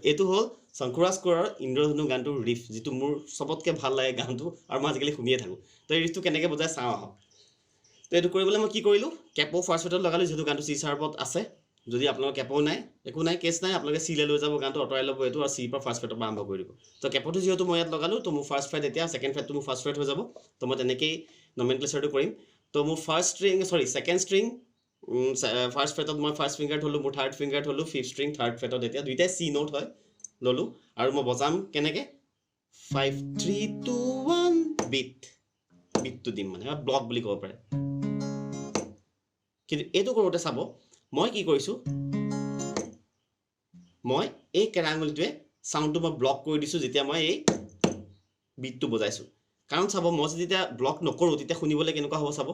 এইটো হ'ল শংকুৰাজ কোঁৱৰৰ ইন্দ্ৰধনু গানটোৰ ৰিফ, যিটো মোৰ চবতকৈ ভাল লাগে গানটো, আৰু মই আজিকালি শুনিয়ে থাকোঁ। তো এই ৰিফটো কেনেকৈ বজাই চাওঁ আহক। তো এইটো কৰিবলৈ মই কি কৰিলোঁ, কেপো ফাৰ্ষ্ট ফ্ৰেটত লগালোঁ, যিহেতু গানটো চি শাৰ্পত আছে। যদি আপোনালোকৰ কেপো নাই, একো নাই, কেছ নাই, আপোনালোকে চিলে লৈ যাব, গানটো আঁতৰাই ল'ব এইটো, আৰু চিৰ পৰা ফাৰ্ষ্ট ফ্ৰেটৰ পৰা আৰম্ভ কৰি দিব। তো কেপোটো যিহেতু মই ইয়াত লগালোঁ, তো মোৰ ফাৰ্ষ্ট ফ্ৰেট এতিয়া, ছেকেণ্ড ফ্ৰেটটো মোৰ ফাৰ্ষ্ট ফ্ৰেট হৈ যাব। তো মই তেনেকেই নমেনক্লেচাৰটো কৰিম। তো মোৰ ছেকেণ্ড ষ্ট্ৰিং ফাৰ্ষ্ট ফ্ৰেটত মই ফাৰ্ষ্ট ফিংগাৰ থ'লোঁ, মোৰ থাৰ্ড ফিংগাৰ থ'লোঁ, ফিফ্থ ষ্ট্ৰিং থাৰ্ড ফ্ৰেটত, এতিয়া দুইটাই চি নোট হয়, ল'লোঁ। আৰু মই বজাম কেনেকৈ, 5 3 2 1 বিটটো দিম, মানে ব্লক বুলি ক'ব পাৰে। কিন্তু এইটো কৰোঁতে চাব, মই কি কৰিছোঁ, মই এই কেৰা আঙুলিটোৱে চাউণ্ডটো মই ব্লক কৰি দিছোঁ যেতিয়া মই এই বিটটো বজাইছোঁ। কাৰণ চাব, মই যদি এতিয়া ব্লক নকৰোঁ, তেতিয়া শুনিবলৈ কেনেকুৱা হ'ব চাব,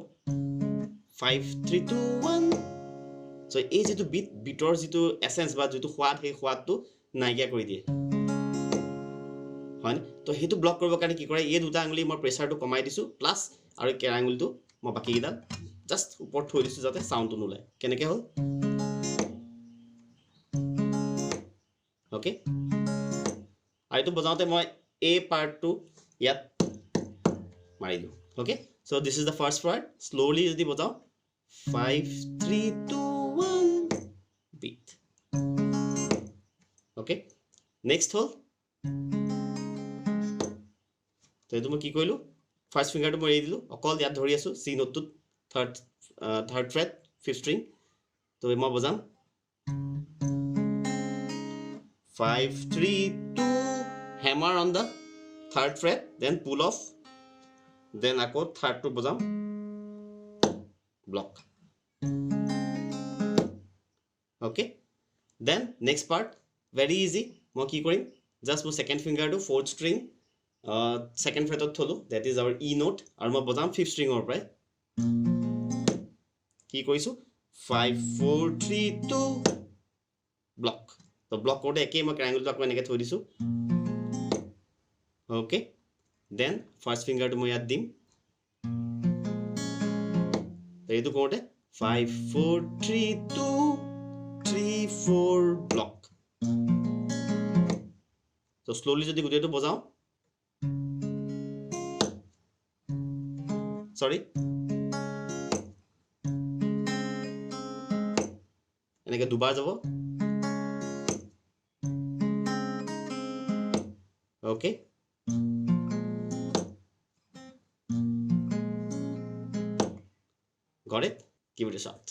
5 3 2 1। চ' এই যিটো বিটৰ যিটো এচেঞ্চ বা যিটো সোৱাদ, সেই সোৱাদটো নাইকিয়া কৰি দিয়ে, হয়নে? তো সেইটো ব্লক কৰিবৰ কাৰণে কি কৰে, এই দুটা আঙুলি মই প্ৰেছাৰটো কমাই দিছোঁ, প্লাছ আৰু এই কেৰা আঙুলিটো মই বাকীকেইডাল জাষ্ট ওপৰত থৈ দিছোঁ, যাতে চাউণ্ডটো নোলায়। কেনেকৈ হ'ল, অ'কে। আৰু এইটো বজাওঁতে মই এই পাৰ্টটো ইয়াত মাৰি দিওঁ, okay. So' this is the first part. Slowly যদি বজাওঁ, 5 3 2 1 বিট, অ'কে। নেক্সট হ'ল, তো এইটো মই কি কৰিলোঁ, ফাৰ্ষ্ট ফিংগাৰটো মই এৰি দিলোঁ, অকল ইয়াত ধৰি আছোঁ, চি নোটটোত, থাৰ্ড ফ্ৰেট, ফিফ্থ ষ্ট্ৰিং। তো মই বজাম 5 3 2, hammer on the third fret, then pull off, then আকৌ থাৰ্ডটো বজাম, block, okay. Then next part, very easy. মই কি কৰিম, জাষ্ট মোৰ ছেকেণ্ড ফিংগাৰটো ফ'ৰ্থ ষ্ট্ৰিং ছেকেণ্ড ফ্ৰেটত থ'লোঁ, that is our E note, আৰু মই বজাম ফিফ্থ ষ্ট্ৰিঙৰ পৰাই। কি কৰিছোঁ, 5 4 3 2 ব্লক। তো ব্লক কৰোঁতে একেই, মই ট্ৰাইংগলটো আকৌ এনেকৈ থৈ দিছোঁ, অ'কে। দেন ফাৰ্ষ্ট ফিংগাৰটো মই ইয়াত দিম, এইটো কৰোঁতে 5 4 3 2 3 4 ব্লক। তো শ্ল'লি যদি গোটেইটো বজাওঁ, চৰি, এনেকৈ দুবাৰ যাব, okay. Got it? Give it a shot.